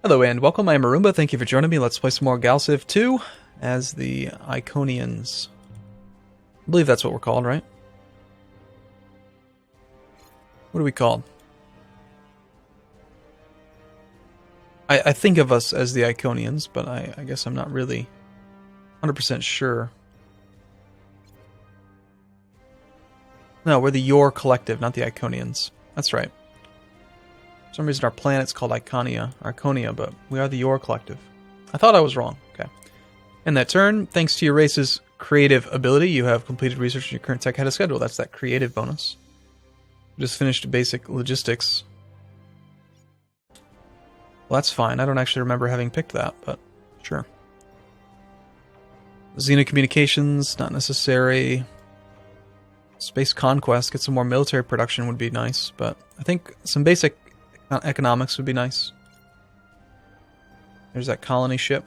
Hello and welcome, I'm Arumba. Thank you for joining me. Let's play some more Galactic 2 as the Iconians. I believe that's what we're called, right? What are we called? I think of us as the Iconians, but I guess I'm not really 100% sure. No, we're the Your Collective, not the Iconians. That's right. For some reason our planet's called Iconia, but we are the Your Collective. I thought I was wrong. Okay. In that turn, thanks to your race's creative ability, you have completed research in your current tech ahead of schedule. That's that creative bonus. Just finished basic logistics. Well, that's fine. I don't actually remember having picked that, but sure. Xenocommunications, not necessary. Space conquest, get some more military production would be nice, but I think some basic economics would be nice. There's that colony ship.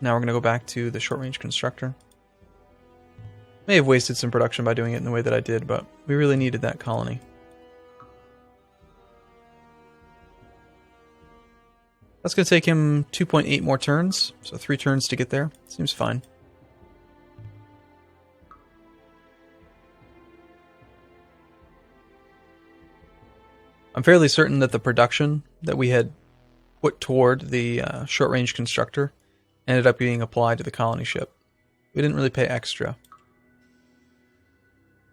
Now we're going to go back to the short-range constructor. May have wasted some production by doing it in the way that I did, but we really needed that colony. That's going to take him 2.8 more turns, so 3 turns to get there. Seems fine. I'm fairly certain that the production that we had put toward the short-range constructor ended up being applied to the colony ship. We didn't really pay extra.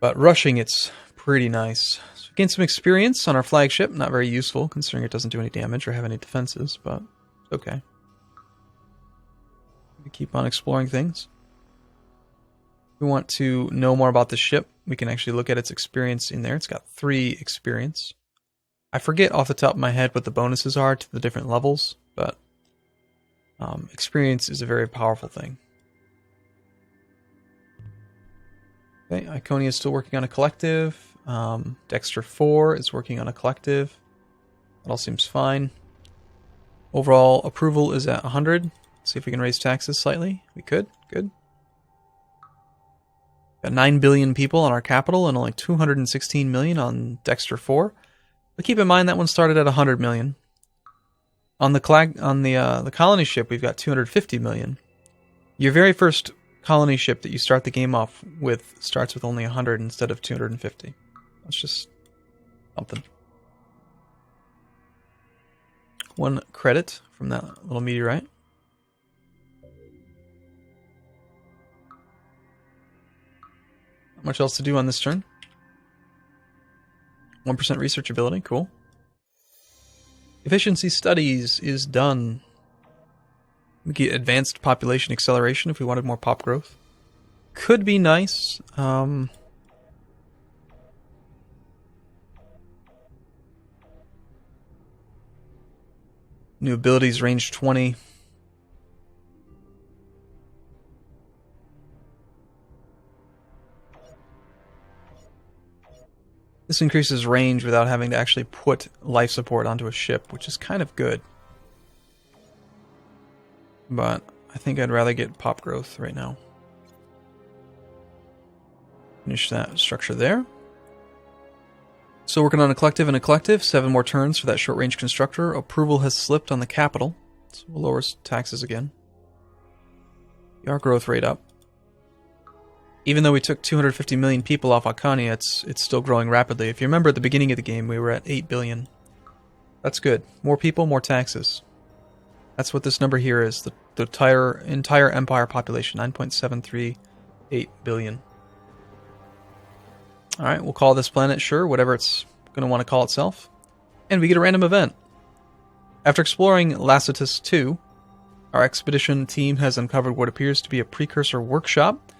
But rushing it's pretty nice. So we gained some experience on our flagship. Not very useful, considering it doesn't do any damage or have any defenses, but it's okay. We keep on exploring things. If we want to know more about the ship, we can actually look at its experience in there. It's got 3 experience. I forget off the top of my head what the bonuses are to the different levels, but experience is a very powerful thing. Okay, Iconia is still working on a collective. Dexter 4 is working on a collective. That all seems fine. Overall approval is at 100. See if we can raise taxes slightly. We could. Good. Got 9 billion people on our capital and only 216 million on Dexter 4. But keep in mind that one started at 100 million. On the colony ship, we've got 250 million. Your very first colony ship that you start the game off with starts with only 100 instead of 250. That's just something. 1 credit from that little meteorite. Not much else to do on this turn. 1% research ability, cool. Efficiency studies is done. We get advanced population acceleration if we wanted more pop growth. Could be nice. New abilities range 20. This increases range without having to actually put life support onto a ship, which is kind of good. But I think I'd rather get pop growth right now. Finish that structure there. Still working on a collective and a collective. 7 more turns for that short-range constructor. Approval has slipped on the capital, so we'll lower taxes again. Get our growth rate up. Even though we took 250 million people off Iconia, it's still growing rapidly. If you remember at the beginning of the game, we were at 8 billion. That's good. More people, more taxes. That's what this number here is. The entire empire population, 9.738 billion. Alright, we'll call this planet, sure, whatever it's going to want to call itself. And we get a random event. After exploring Lacetus 2, our expedition team has uncovered what appears to be a precursor workshop.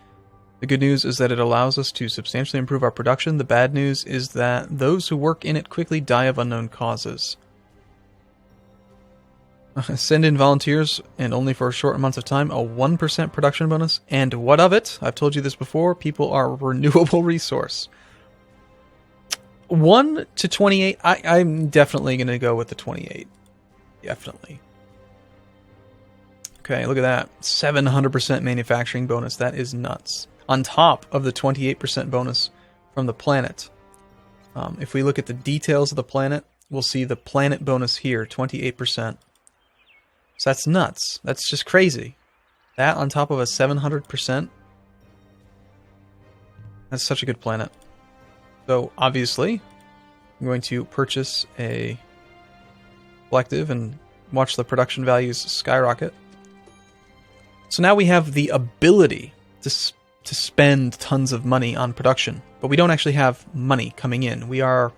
The good news is that it allows us to substantially improve our production. The bad news is that those who work in it quickly die of unknown causes. Send in volunteers, and only for short amounts of time, a 1% production bonus. And what of it? I've told you this before, people are a renewable resource. 1 to 28, I'm definitely going to go with the 28. Definitely. Okay, look at that. 700% manufacturing bonus. That is nuts. On top of the 28% bonus from the planet. If we look at the details of the planet, we'll see the planet bonus here, 28%. So that's nuts. That's just crazy. That on top of a 700%. That's such a good planet. So obviously, I'm going to purchase a collective and watch the production values skyrocket. So now we have the ability to spend tons of money on production, but we don't actually have money coming in. We are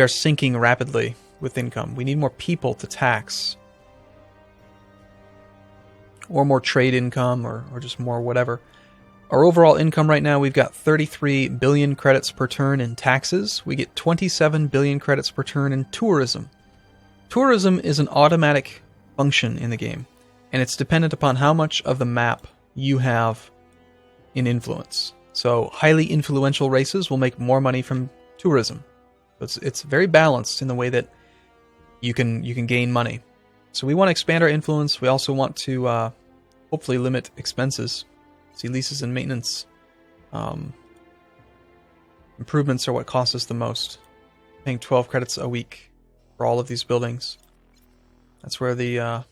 sinking rapidly with income. We need more people to tax, or more trade income, or just more whatever. Our overall income right now, we've got 33 billion credits per turn in taxes. We get 27 billion credits per turn in tourism. Tourism is an automatic function in the game, and it's dependent upon how much of the map you have in influence. So highly influential races will make more money from tourism. It's very balanced in the way that you can gain money. So we want to expand our influence. We also want to hopefully limit expenses. See, leases and maintenance improvements are what cost us the most. Paying 12 credits a week for all of these buildings. That's where the...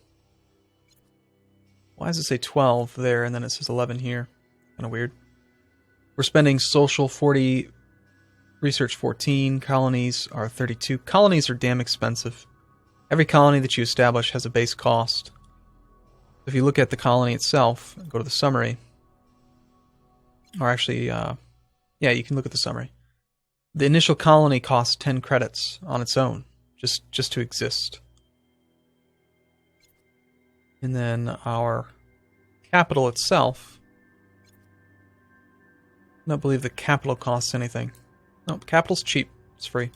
why does it say 12 there and then it says 11 here? Kind of weird. We're spending social 40, research 14, colonies are 32. Colonies are damn expensive. Every colony that you establish has a base cost. If you look at the colony itself, go to the summary, or actually, yeah, you can look at the summary. The initial colony costs 10 credits on its own, just to exist. And then our capital itself, I don't believe the capital costs anything. No, capital's cheap, it's free.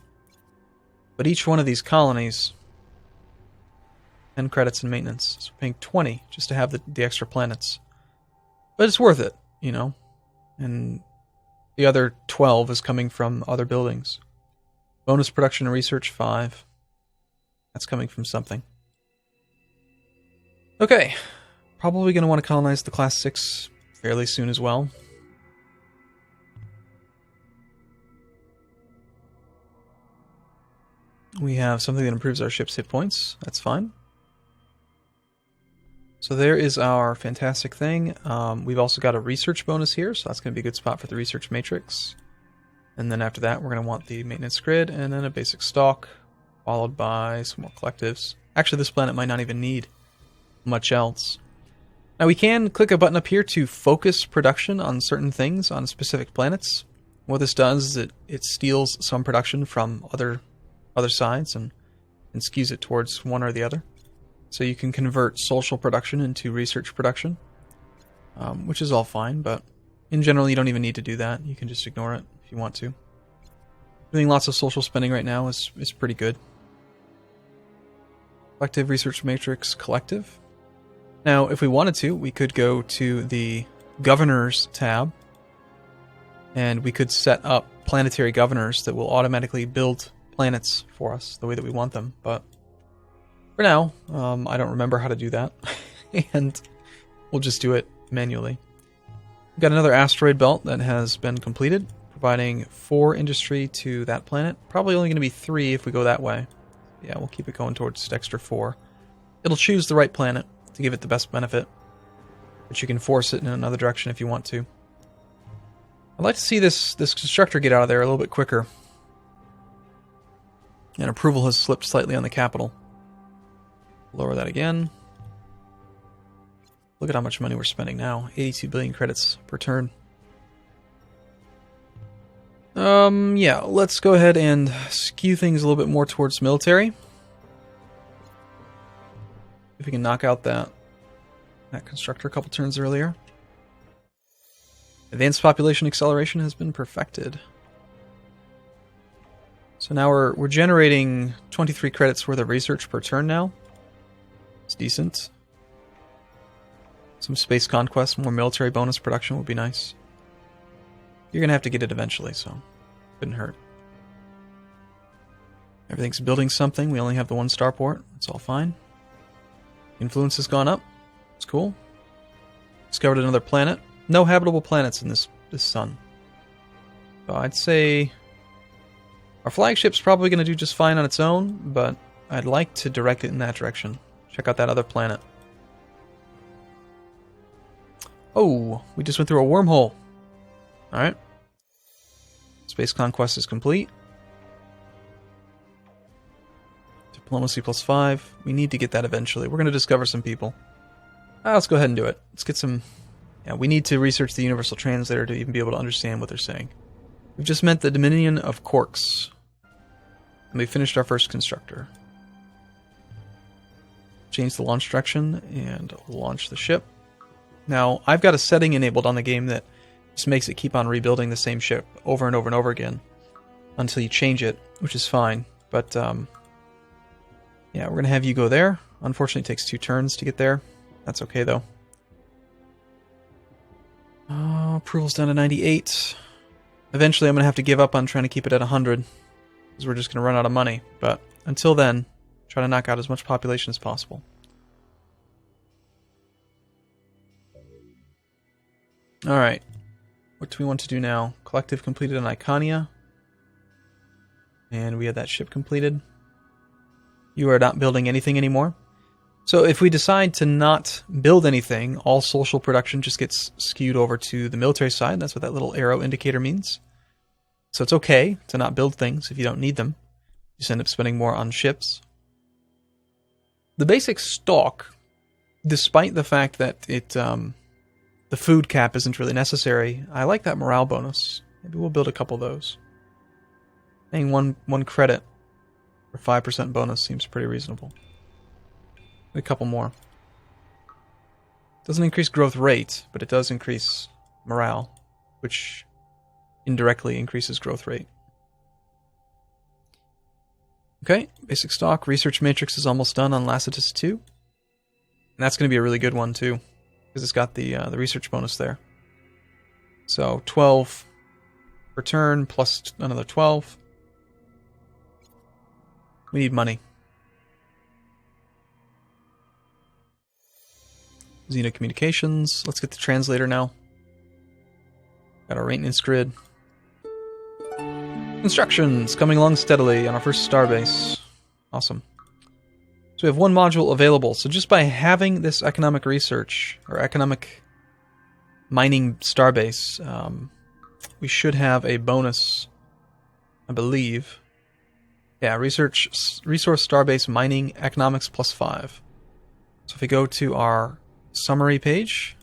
But each one of these colonies, 10 credits in maintenance. So we're paying 20 just to have the extra planets. But it's worth it, you know. And the other 12 is coming from other buildings. Bonus production and research 5. That's coming from something. Okay. Probably going to want to colonize the Class 6 fairly soon as well. We have something that improves our ship's hit points. That's fine. So there is our fantastic thing. We've also got a research bonus here, so that's going to be a good spot for the research matrix. And then after that, we're going to want the maintenance grid, and then a basic stock, followed by some more collectives. Actually, this planet might not even need much else. Now we can click a button up here to focus production on certain things on specific planets. What this does is it steals some production from other sides and skews it towards one or the other. So you can convert social production into research production, which is all fine, but in general you don't even need to do that. You can just ignore it if you want to. Doing lots of social spending right now is pretty good. Collective research matrix collective. Now, if we wanted to, we could go to the governors tab, and we could set up planetary governors that will automatically build planets for us the way that we want them, but for now, I don't remember how to do that, and we'll just do it manually. We've got another asteroid belt that has been completed, providing 4 industry to that planet. Probably only going to be 3 if we go that way. Yeah, we'll keep it going towards extra 4. It'll choose the right planet to give it the best benefit, but you can force it in another direction if you want to. I'd like to see this constructor get out of there a little bit quicker. And approval has slipped slightly on the capital. Lower that again. Look at how much money we're spending now. 82 billion credits per turn. Yeah, let's go ahead and skew things a little bit more towards military. If we can knock out that constructor a couple turns earlier. Advanced population acceleration has been perfected. So now we're generating 23 credits worth of research per turn now. It's decent. Some space conquest, more military bonus production would be nice. You're going to have to get it eventually, so couldn't hurt. Everything's building something. We only have the 1 starport. It's all fine. Influence has gone up. It's cool. Discovered another planet. No habitable planets in this sun. So I'd say Our flagship's probably going to do just fine on its own, but I'd like to direct it in that direction. Check out that other planet. Oh, we just went through a wormhole. Alright. Space conquest is complete. Diplomacy +5. We need to get that eventually. We're going to discover some people. Let's go ahead and do it. Let's get some... Yeah, we need to research the Universal Translator to even be able to understand what they're saying. We've just met the Dominion of Quarks. And we finished our first constructor. Change the launch direction and launch the ship. Now, I've got a setting enabled on the game that just makes it keep on rebuilding the same ship over and over and over again until you change it, which is fine. But, yeah, we're going to have you go there. Unfortunately, it takes 2 turns to get there. That's okay, though. Approval's down to 98. Eventually, I'm going to have to give up on trying to keep it at 100, because we're just going to run out of money. But until then, try to knock out as much population as possible. Alright. What do we want to do now? Collective completed on Iconia. And we had that ship completed. You are not building anything anymore. So if we decide to not build anything, all social production just gets skewed over to the military side. That's what that little arrow indicator means. So it's okay to not build things if you don't need them. You just end up spending more on ships. The basic stock, despite the fact that the food cap isn't really necessary, I like that morale bonus. Maybe we'll build a couple of those. Paying one credit for 5% bonus seems pretty reasonable. A couple more. Doesn't increase growth rate, but it does increase morale, which indirectly increases growth rate. Okay, basic stock. Research matrix is almost done on Lacetus 2. And that's going to be a really good one, too, because it's got the research bonus there. So 12 per turn plus another 12. We need money. Xeno Communications. Let's get the translator now. Got our maintenance grid. Construction's coming along steadily on our first starbase. Awesome. So we have 1 module available. So just by having this economic research, or economic mining starbase, we should have a bonus, I believe. Yeah, resource starbase mining economics +5. So if we go to our summary page,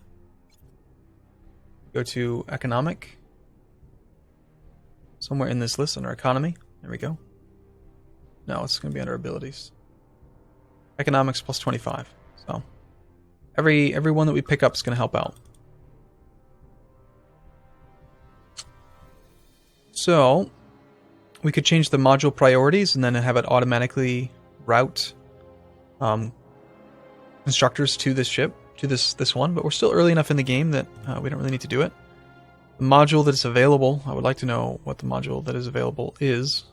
go to economic, somewhere in this list under economy. There we go. No, it's going to be under abilities. Economics +25. So every one that we pick up is going to help out. So we could change the module priorities and then have it automatically route constructors to this ship, to this one, but we're still early enough in the game that we don't really need to do it. The module that is available, I would like to know what the module that is available is.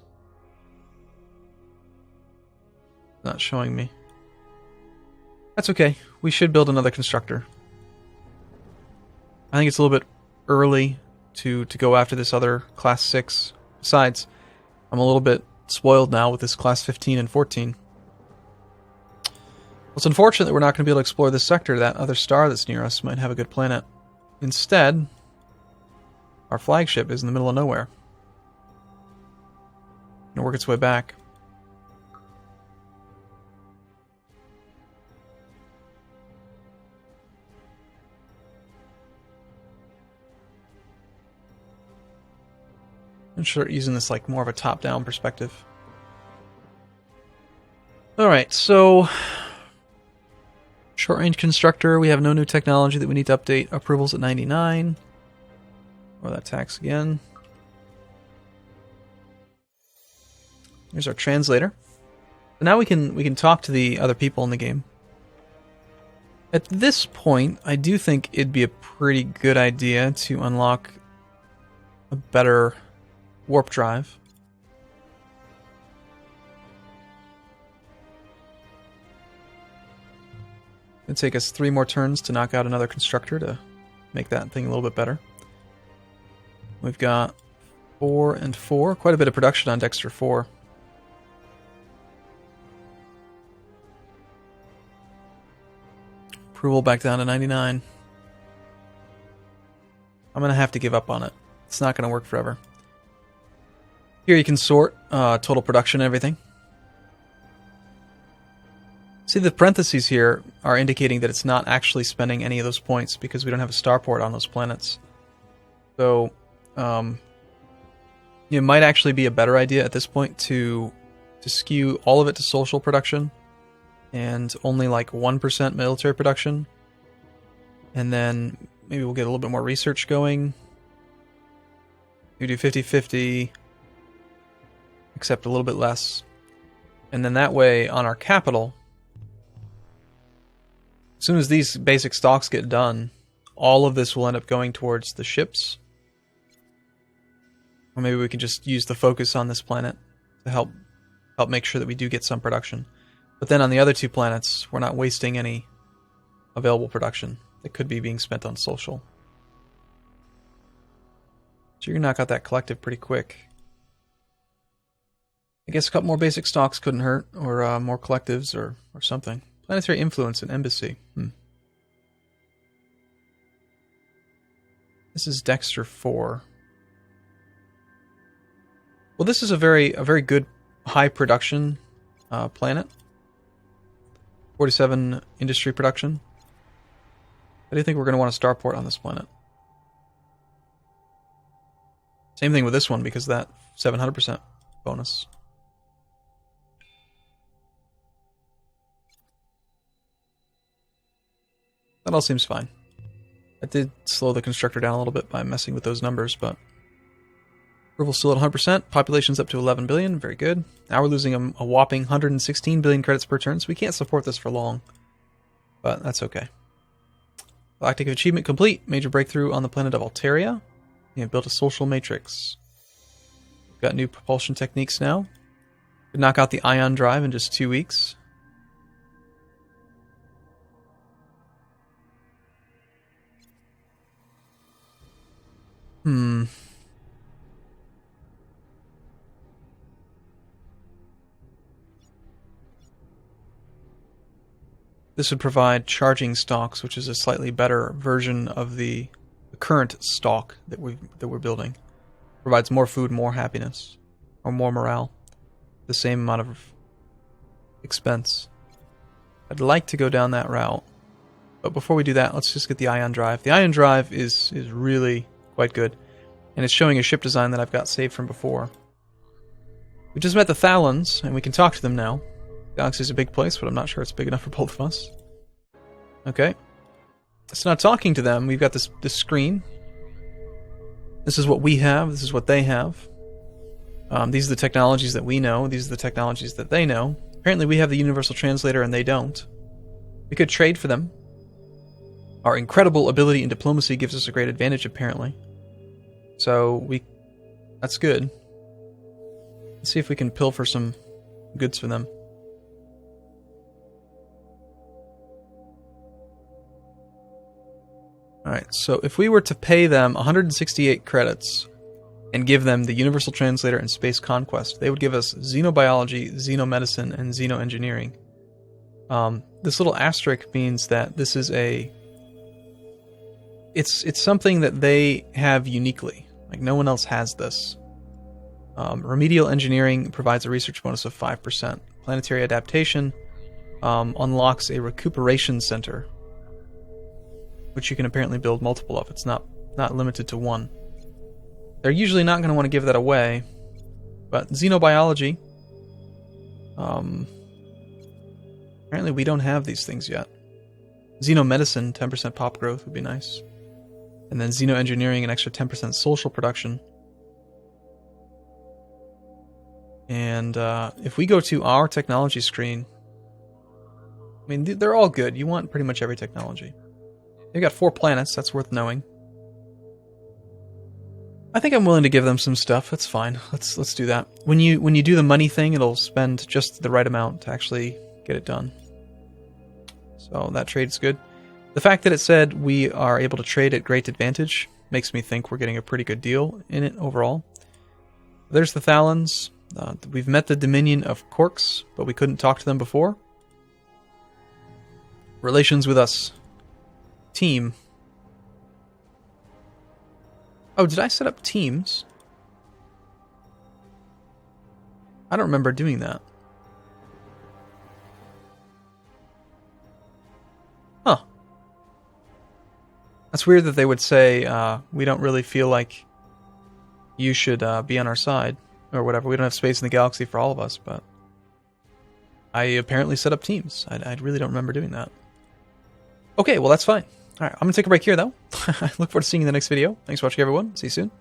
Not showing me. That's okay. We should build another constructor. I think it's a little bit early to go after this other Class 6. Besides, I'm a little bit spoiled now with this Class 15 and 14. Well, it's unfortunate that we're not going to be able to explore this sector. That other star that's near us might have a good planet. Instead, our flagship is in the middle of nowhere. It'll work its way back. I'm sure using this like more of a top-down perspective. Alright, so short-range constructor, we have no new technology that we need to update. Approvals at 99. Or that tax again. Here's our translator. So now we can talk to the other people in the game. At this point, I do think it'd be a pretty good idea to unlock a better warp drive. It'd take us 3 more turns to knock out another constructor to make that thing a little bit better. We've got 4 and 4. Quite a bit of production on Dexter 4. Approval back down to 99. I'm going to have to give up on it. It's not going to work forever. Here you can sort total production and everything. See, the parentheses here are indicating that it's not actually spending any of those points because we don't have a starport on those planets. So, it might actually be a better idea at this point to skew all of it to social production and only like 1% military production. And then maybe we'll get a little bit more research going. We do 50-50, except a little bit less. And then that way, on our capital, as soon as these basic stocks get done, all of this will end up going towards the ships. Or maybe we can just use the focus on this planet to help make sure that we do get some production. But then on the other two planets, we're not wasting any available production that could be being spent on social. So you're going to knock out that collective pretty quick. I guess a couple more basic stocks couldn't hurt, or more collectives, or something. Planetary influence and embassy. This is Dexter 4. Well, this is a very good high production planet. 47 industry production. I do think we're going to want a starport on this planet. Same thing with this one because of that 700% bonus. That all seems fine. I did slow the constructor down a little bit by messing with those numbers, but approval's still at 100%. Population's up to 11 billion. Very good. Now we're losing a whopping 116 billion credits per turn, so we can't support this for long. But that's okay. Galactic achievement complete. Major breakthrough on the planet of Alteria. And built a social matrix. We've got new propulsion techniques now. Could knock out the ion drive in just 2 weeks. This would provide charging stocks, which is a slightly better version of the current stock that we're building. Provides more food, more happiness, or more morale. The same amount of expense. I'd like to go down that route. But before we do that, let's just get the ion drive. The ion drive is really quite good. And it's showing a ship design that I've got saved from before. We just met the Thalons, and we can talk to them now. Galaxy's a big place, but I'm not sure it's big enough for both of us. Okay. So now talking to them, we've got this screen. This is what we have. This is what they have. These are the technologies that we know. These are the technologies that they know. Apparently we have the universal translator and they don't. We could trade for them. Our incredible ability in diplomacy gives us a great advantage, apparently. So that's good. Let's see if we can pilfer some goods for them. Alright, so if we were to pay them 168 credits and give them the Universal Translator and Space Conquest, they would give us Xenobiology, Xenomedicine, and Xenoengineering. This little asterisk means that this is it's something that they have uniquely. Like, no one else has this. Remedial Engineering provides a research bonus of 5%. Planetary Adaptation unlocks a Recuperation Center, which you can apparently build multiple of. It's not limited to one. They're usually not going to want to give that away, but Xenobiology, apparently we don't have these things yet. Xenomedicine, 10% pop growth would be nice. And then Xenoengineering, an extra 10% social production. And if we go to our technology screen, I mean, they're all good. You want pretty much every technology. They've got 4 planets, that's worth knowing. I think I'm willing to give them some stuff, that's fine. Let's do that. When you do the money thing, it'll spend just the right amount to actually get it done. So that trade's good. The fact that it said we are able to trade at great advantage makes me think we're getting a pretty good deal in it overall. There's the Thalons. We've met the Dominion of Corks, but we couldn't talk to them before. Relations with us. Team. Oh, did I set up teams? I don't remember doing that. Huh. That's weird that they would say, we don't really feel like you should be on our side, or whatever. We don't have space in the galaxy for all of us, but I apparently set up teams. I really don't remember doing that. Okay, well that's fine. Alright, I'm going to take a break here, though. I look forward to seeing you in the next video. Thanks for watching, everyone. See you soon.